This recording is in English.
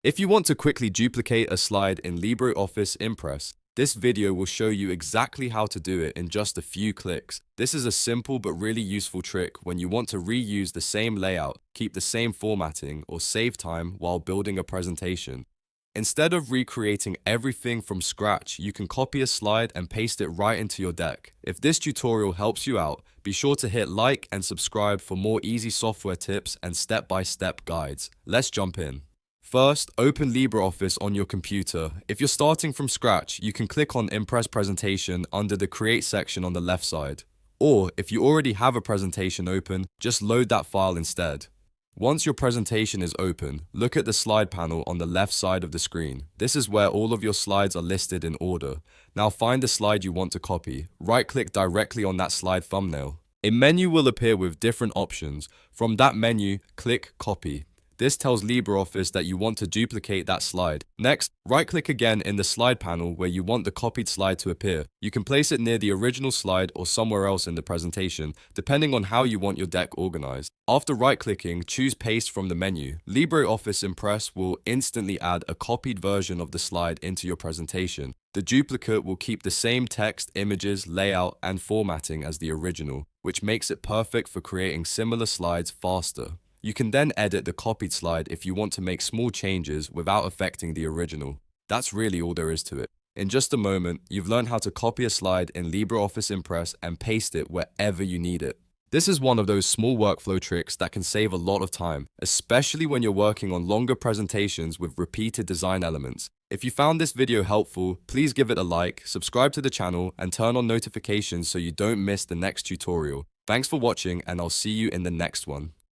If you want to quickly duplicate a slide in LibreOffice Impress, this video will show you exactly how to do it in just a few clicks. This is a simple but really useful trick when you want to reuse the same layout, keep the same formatting, or save time while building a presentation. Instead of recreating everything from scratch, you can copy a slide and paste it right into your deck. If this tutorial helps you out, be sure to hit like and subscribe for more easy software tips and step-by-step guides. Let's jump in. First, open LibreOffice on your computer. If you're starting from scratch, you can click on Impress Presentation under the Create section on the left side. Or, if you already have a presentation open, just load that file instead. Once your presentation is open, look at the slide panel on the left side of the screen. This is where all of your slides are listed in order. Now find the slide you want to copy. Right-click directly on that slide thumbnail. A menu will appear with different options. From that menu, click Copy. This tells LibreOffice that you want to duplicate that slide. Next, right-click again in the slide panel where you want the copied slide to appear. You can place it near the original slide or somewhere else in the presentation, depending on how you want your deck organized. After right-clicking, choose Paste from the menu. LibreOffice Impress will instantly add a copied version of the slide into your presentation. The duplicate will keep the same text, images, layout, and formatting as the original, which makes it perfect for creating similar slides faster. You can then edit the copied slide if you want to make small changes without affecting the original. That's really all there is to it. In just a moment, you've learned how to copy a slide in LibreOffice Impress and paste it wherever you need it. This is one of those small workflow tricks that can save a lot of time, especially when you're working on longer presentations with repeated design elements. If you found this video helpful, please give it a like, subscribe to the channel, and turn on notifications so you don't miss the next tutorial. Thanks for watching, and I'll see you in the next one.